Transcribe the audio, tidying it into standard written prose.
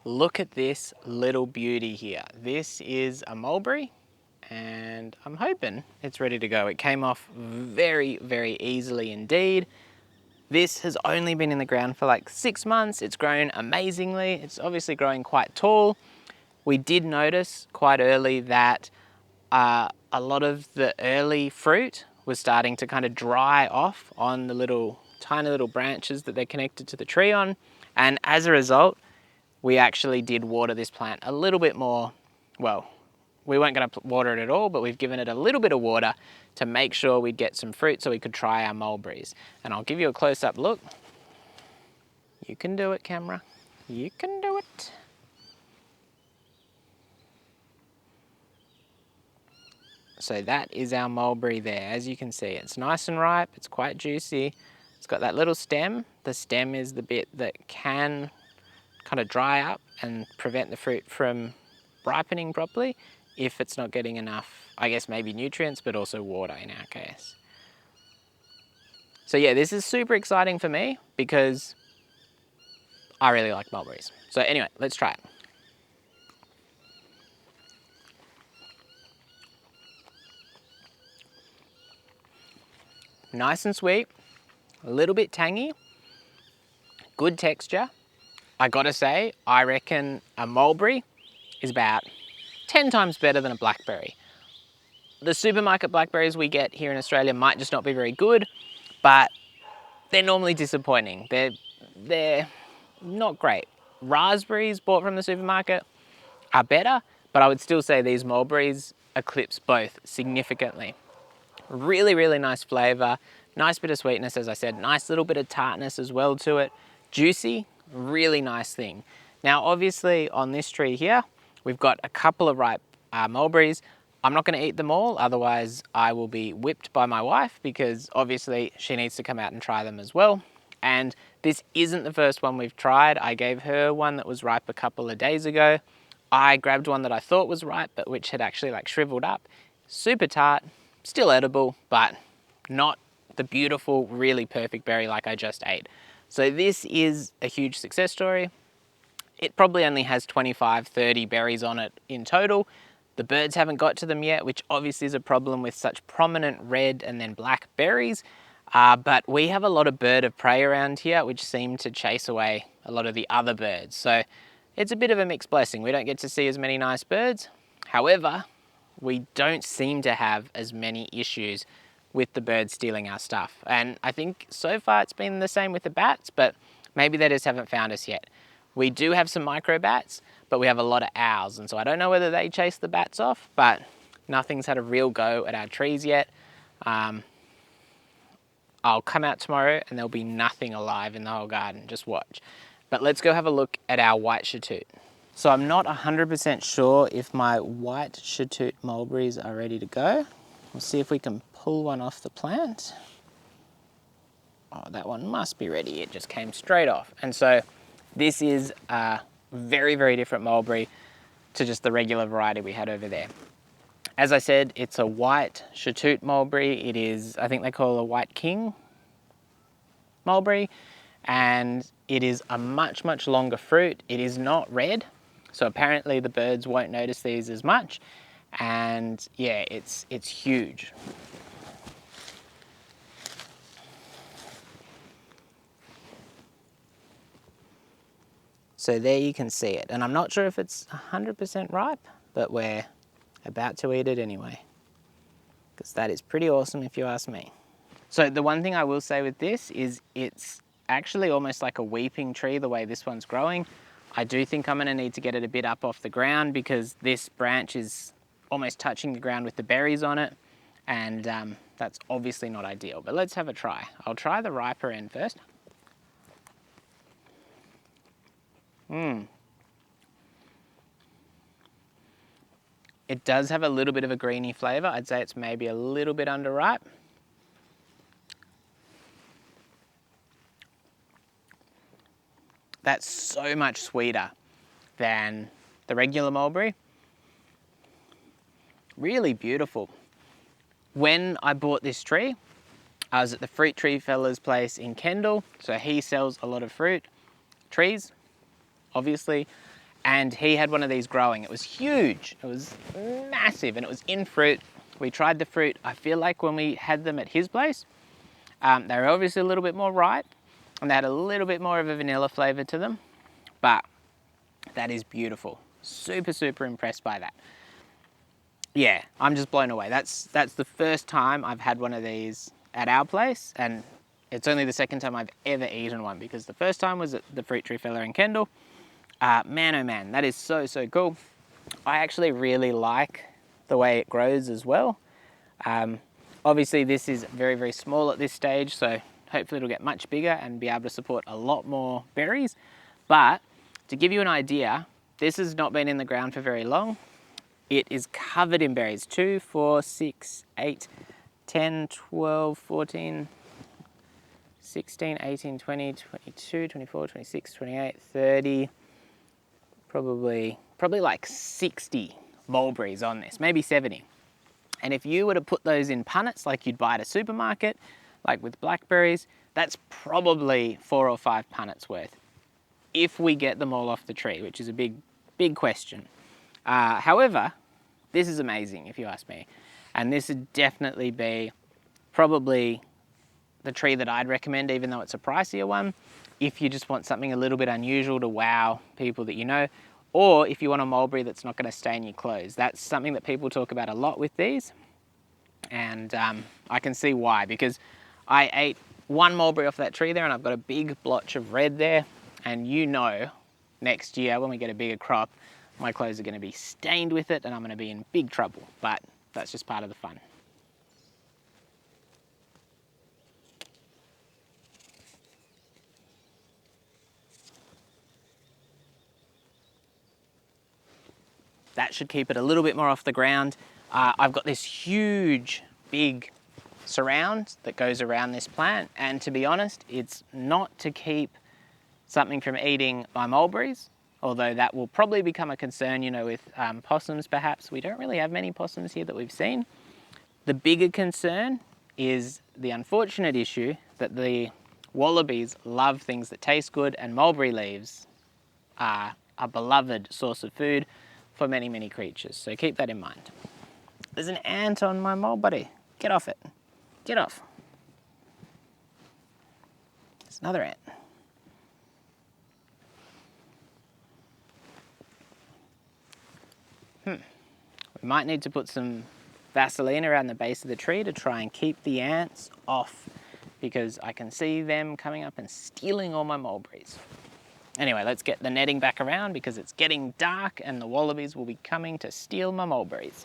Look at this little beauty here. This is a mulberry and I'm hoping it's ready to go. It came off very, very easily indeed. This has only been in the ground for like 6 months. It's grown amazingly. It's obviously growing quite tall. We did notice quite early that a lot of the early fruit was starting to kind of dry off on the tiny little branches that they're connected to the tree on. And as a result, we actually did water this plant a little bit more. Well, we weren't going to water it at all, but we've given it a little bit of water to make sure we'd get some fruit so we could try our mulberries. And I'll give you a close-up look. You can do it, camera. You can do it. So that is our mulberry there. As you can see, it's nice and ripe. It's quite juicy. It's got that little stem. The stem is the bit that can kind of dry up and prevent the fruit from ripening properly if it's not getting enough, I guess maybe nutrients, but also water in our case. So yeah, this is super exciting for me because I really like mulberries. So anyway, let's try it. Nice and sweet, a little bit tangy, good texture. I gotta say, I reckon a mulberry is about 10 times better than a blackberry. The supermarket blackberries we get here in Australia might just not be very good, but they're normally disappointing. They're not great. Raspberries bought from the supermarket are better, but I would still say these mulberries eclipse both significantly. Really, really nice flavour, nice bit of sweetness, as I said, nice little bit of tartness as well to it. Juicy, really nice thing. Now, obviously on this tree here, we've got a couple of ripe mulberries. I'm not going to eat them all, otherwise I will be whipped by my wife because obviously she needs to come out and try them as well. And this isn't the first one we've tried. I gave her one that was ripe a couple of days ago. I grabbed one that I thought was ripe, but which had actually like shriveled up. Super tart, still edible, but not the beautiful, really perfect berry like I just ate. So this is a huge success story. It probably only has 25, 30 berries on it in total. The birds haven't got to them yet, which obviously is a problem with such prominent red and then black berries. But we have a lot of bird of prey around here, which seem to chase away a lot of the other birds. So it's a bit of a mixed blessing. We don't get to see as many nice birds. However, we don't seem to have as many issues with the birds stealing our stuff. And I think so far it's been the same with the bats, but maybe they just haven't found us yet. We do have some micro bats, but we have a lot of owls. And so I don't know whether they chase the bats off, but nothing's had a real go at our trees yet. I'll come out tomorrow and there'll be nothing alive in the whole garden, just watch. But let's go have a look at our white shahtoot. So I'm not 100% sure if my white shahtoot mulberries are ready to go. We'll see if we can pull one off the plant. Oh, that one must be ready. It just came straight off. And so this is a very, very different mulberry to just the regular variety we had over there. As I said, it's a white shahtoot mulberry. It is, I think they call it a white king mulberry. And it is a much, much longer fruit. It is not red. So apparently the birds won't notice these as much. And yeah, it's huge. So there you can see it. And I'm not sure if it's 100% ripe, but we're about to eat it anyway. Because that is pretty awesome if you ask me. So the one thing I will say with this is it's actually almost like a weeping tree the way this one's growing. I do think I'm gonna need to get it a bit up off the ground because this branch is almost touching the ground with the berries on it. And that's obviously not ideal, but let's have a try. I'll try the riper end first. It does have a little bit of a greeny flavour. I'd say it's maybe a little bit underripe. That's so much sweeter than the regular mulberry. Really beautiful. When I bought this tree, I was at the fruit tree fella's place in Kendall. So he sells a lot of fruit trees, obviously. and he had one of these growing. It was huge, it was massive, and it was in fruit. We tried the fruit. I feel like when we had them at his place, they were obviously a little bit more ripe, and they had a little bit more of a vanilla flavour to them, but that is beautiful. Super, super impressed by that. Yeah, I'm just blown away. That's the first time I've had one of these at our place, and it's only the second time I've ever eaten one, because the first time was at the Fruit Tree Fella in Kendall. Man, oh man, that is so, so cool. I actually really like the way it grows as well. Obviously this is very, very small at this stage, so hopefully it'll get much bigger and be able to support a lot more berries. But to give you an idea, this has not been in the ground for very long. It is covered in berries. 2, 4, 6, 8, 10, 12, 14, 16, 18, 20, 22, 24, 26, 28, 30, probably like 60 mulberries on this, maybe 70. And if you were to put those in punnets like you'd buy at a supermarket, like with blackberries, that's probably 4 or 5 punnets worth, if we get them all off the tree, which is a big, big question. However, this is amazing if you ask me. And this would definitely be probably the tree that I'd recommend, even though it's a pricier one, if you just want something a little bit unusual to wow people that you know, or if you want a mulberry that's not going to stain your clothes. That's something that people talk about a lot with these, and I can see why, because I ate one mulberry off that tree there and I've got a big blotch of red there, and you know, next year when we get a bigger crop, my clothes are going to be stained with it and I'm going to be in big trouble, but that's just part of the fun. That should keep it a little bit more off the ground. I've got this huge, big surround that goes around this plant, and to be honest, it's not to keep something from eating my mulberries, although that will probably become a concern, you know, with possums perhaps. We don't really have many possums here that we've seen. The bigger concern is the unfortunate issue that the wallabies love things that taste good, and mulberry leaves are a beloved source of food for many, many creatures. So keep that in mind. There's an ant on my mulberry. Get off it. Get off. There's another ant. We might need to put some Vaseline around the base of the tree to try and keep the ants off, because I can see them coming up and stealing all my mulberries. Anyway, let's get the netting back around because it's getting dark and the wallabies will be coming to steal my mulberries.